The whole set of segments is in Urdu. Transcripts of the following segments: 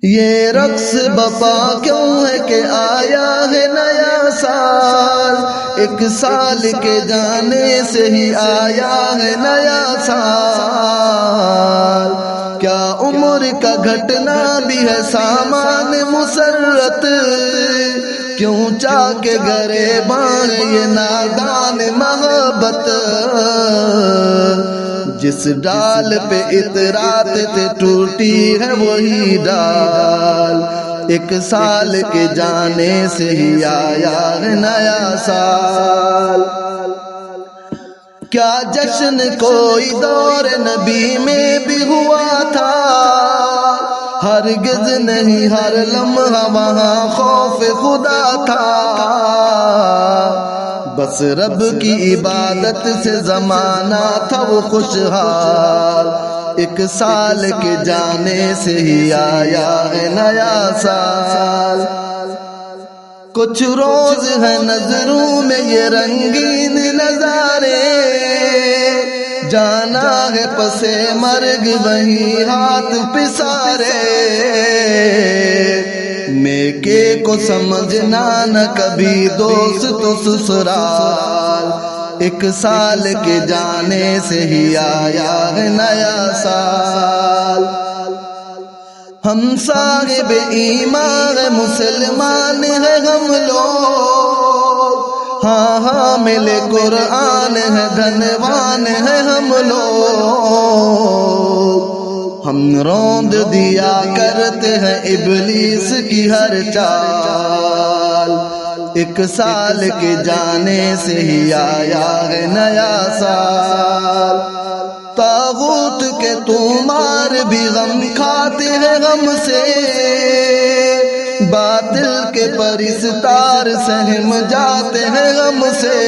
یہ رقص بپا کیوں ہے کہ آیا ہے نیا سال، ایک سال کے جانے سے ہی آیا ہے نیا سال۔ کیا عمر کا گھٹنا بھی ہے سامان مسرت، کیوں چاہ کے گریباں یہ نادان محبت۔ جس ڈال پہ اترات تھے ٹوٹی ہے وہی ڈال، ایک سال کے جانے سے ہی آیا ہے نیا سال۔ کیا جشن کوئی دور نبی میں بھی ہوا تھا، ہرگز نہیں ہر لمحہ وہاں خوف خدا تھا۔ بس رب کی عبادت سے زمانہ تھا وہ خوشحال، ایک سال کے جانے سے ہی آیا ہے نیا سال۔ کچھ روز ہے نظروں میں یہ رنگین نظارے، جانا ہے پسے مرگ وہیں ہاتھ پسارے۔ میکے کو سمجھنا نہ کبھی دوست تو سسرال، ایک سال کے جانے سے ہی آیا ہے نیا سال۔ ہم صاحب ایمان مسلمان ہیں ہم لوگ، ہاں حامل قرآن ہے دھنوان ہیں ہم لوگ۔ ہم روند دیا کرتے ہیں ابلیس کی ہر چال، ایک سال کے جانے سے ہی آیا ہے نیا سال۔ طاغوت کے تمار بھی غم کھاتے ہیں غم سے، باطل کے پرستار سہم جاتے ہیں غم سے۔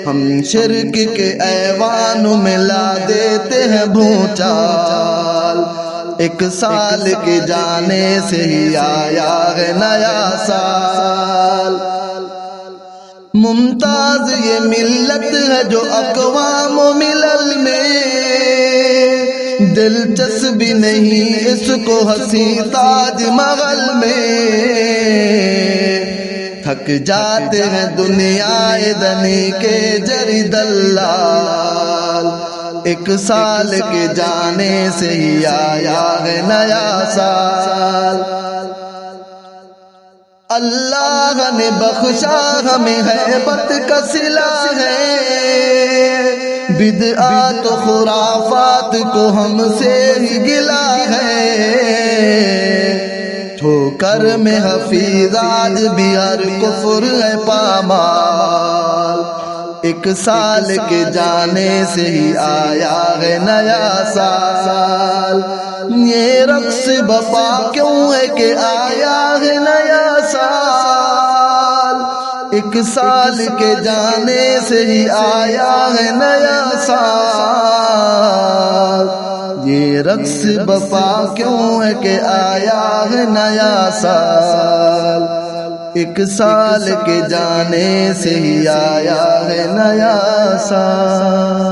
ہم شرک کے ایوان میں لا دیتے ہیں بھونچال، ایک سال کے جانے سے ہی آیا ہے نیا سال۔ ممتاز یہ ملت ہے جو اقوام و ملل میں، دلچسپی نہیں اس کو حسین تاج محل میں۔ تھک جاتے ہیں دنیا دنی کے جری دلال، ایک سال کے جانے سے ہی آیا ہے نیا سال۔ اللہ نے بخشا ہمیں ہیبت کا صلہ ہے، بدعات و خرافات کو ہم سے ہی گلہ ہے۔ ٹھوکر میں حفیظ آج بھی ہر کفر ہے پامال، ایک سال کے جانے سے ہی آیا ہے نیا سال۔ یہ رقص بپا کیوں ہے کہ آیا ہے نیا سال، ایک سال کے جانے سے ہی آیا ہے نیا سال۔ یہ رقص بپا کیوں ہے کہ آیا ہے نیا سال، ایک سال کے جانے سے ہی آیا ہے نیا سال۔